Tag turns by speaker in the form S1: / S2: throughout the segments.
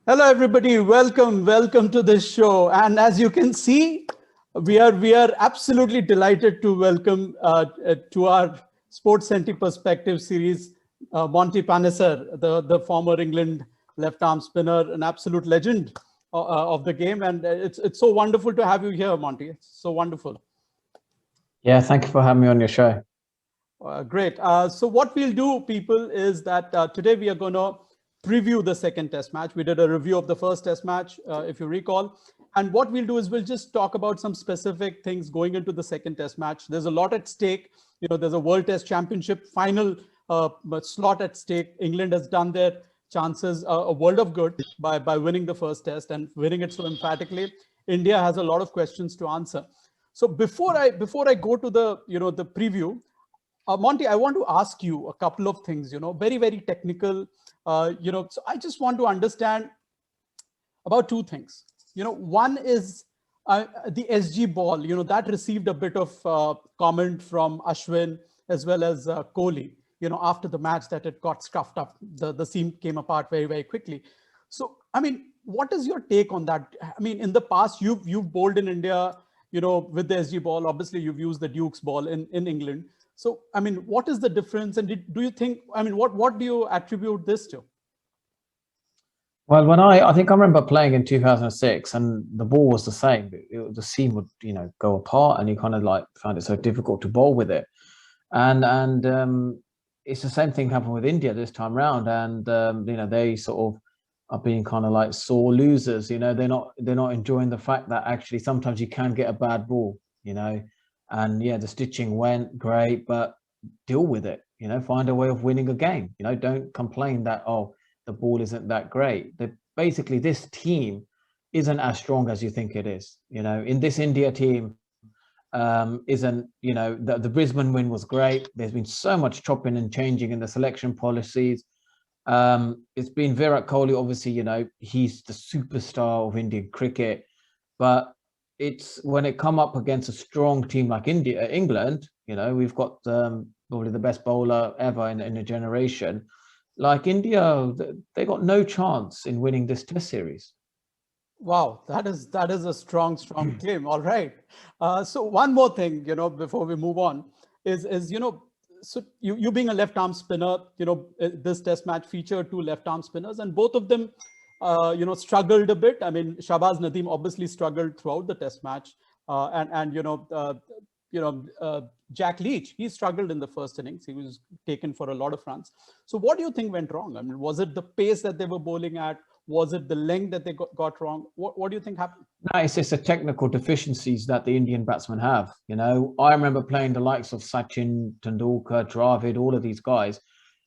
S1: Hello, everybody. Welcome to this show. And as you can see, we are absolutely delighted to welcome to our Sports Centi Perspective series, Monty Panesar, the former England left arm spinner, an absolute legend of the game. And it's so wonderful to have you here, Monty. It's so wonderful.
S2: Yeah, thank you for having me on your show.
S1: Great. So what we'll do, people, is that today we are going to preview the second test match. We did a review of the first test match, if you recall. And what we'll do is we'll just talk about some specific things going into the second test match. There's a lot at stake. There's a World Test Championship final slot at stake. England has done their chances a world of good by winning the first test and winning it so emphatically. India has a lot of questions to answer. So before I go to the the preview, Monty, I want to ask you a couple of things. Very technical. So I just want to understand about two things. One is the SG ball. That received a bit of comment from Ashwin as well as Kohli. After the match, that it got scuffed up. The seam came apart very quickly. So I mean, what is your take on that? I mean, in the past, you've bowled in India, with the SG ball. Obviously, you've used the Duke's ball in England. So, I mean, what is the difference? And do you think, I mean, what do you attribute this to?
S2: Well, when I think I remember playing in 2006 and the ball was the same. The seam would, go apart and you kind of like found it so difficult to bowl with it. And it's the same thing happened with India this time round. And, they sort of are being kind of like sore losers. They're not enjoying the fact that actually sometimes you can get a bad ball, And yeah, the stitching went great, but deal with it, find a way of winning a game. Don't complain that, oh, the ball isn't that great. Basically, this team isn't as strong as you think it is. In this India team, isn't, the Brisbane win was great. There's been so much chopping and changing in the selection policies. It's been Virat Kohli, obviously, he's the superstar of Indian cricket, but it's when it come up against a strong team like England, we've got probably the best bowler ever in a generation. Like India, they got no chance in winning this Test series.
S1: Wow, that is a strong claim. All right. So one more thing, before we move on, is so you being a left arm spinner, this Test match featured two left arm spinners, and both of them struggled a bit. I mean, Shahbaz, Nadeem obviously struggled throughout the Test match, and Jack Leach, he struggled in the first innings. He was taken for a lot of runs. So what do you think went wrong? I mean, was it the pace that they were bowling at? Was it the length that they got wrong? What do you think happened?
S2: No, it's just the technical deficiencies that the Indian batsmen have. I remember playing the likes of Sachin, Tendulkar, Dravid, all of these guys.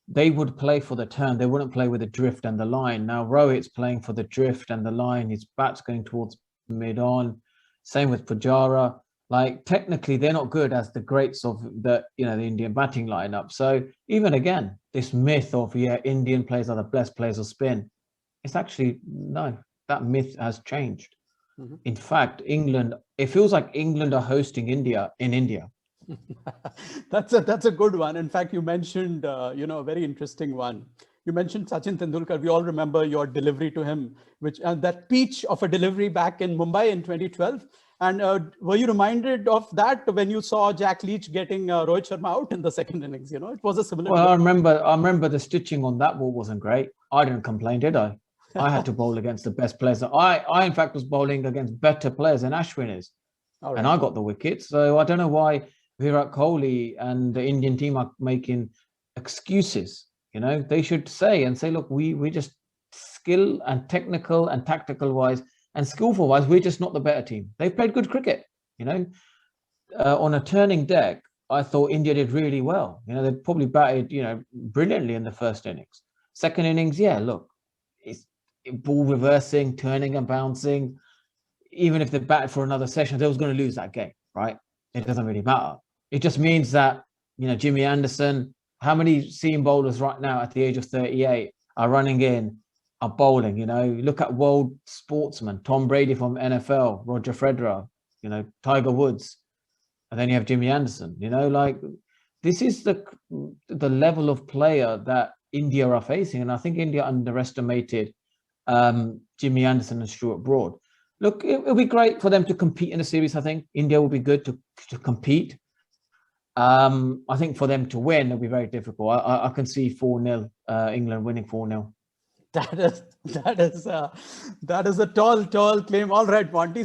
S2: They would play for the turn. They wouldn't play with the drift and the line. Now Rohit's playing for the drift and the line. His bat's going towards mid-on. Same with Pujara. Like technically, they're not good as the greats of the Indian batting lineup. So even again, this myth of Indian players are the best players of spin. It's actually no. That myth has changed. Mm-hmm. In fact, England. It feels like England are hosting India in India.
S1: That's a good one. In fact, you mentioned a very interesting one. You mentioned Sachin Tendulkar. We all remember your delivery to him, that peach of a delivery back in Mumbai in 2012. And were you reminded of that when you saw Jack Leach getting Rohit Sharma out in the second innings? It was a similar.
S2: Well, I remember the stitching on that ball wasn't great. I didn't complain, did I? I had to bowl against the best players. I in fact was bowling against better players than Ashwin is, right. And I got the wickets. So I don't know why Virat Kohli and the Indian team are making excuses. They should say, look, we just skill and technical and tactical wise and skillful wise, we're just not the better team. They've played good cricket. On a turning deck, I thought India did really well. They probably batted, brilliantly in the first innings. Second innings, look, it's ball reversing, turning and bouncing. Even if they batted for another session, they was going to lose that game, right? It doesn't really matter. It just means that, Jimmy Anderson, how many seam bowlers right now at the age of 38 are running in, are bowling, look at world sportsmen, Tom Brady from NFL, Roger Federer, Tiger Woods, and then you have Jimmy Anderson, like this is the level of player that India are facing. And I think India underestimated Jimmy Anderson and Stuart Broad. Look, it'll be great for them to compete in the series. I think India will be good to compete. I think for them to win, it'll be very difficult. I can see 4-0 England winning 4-0.
S1: That is a tall claim. All right, Monty.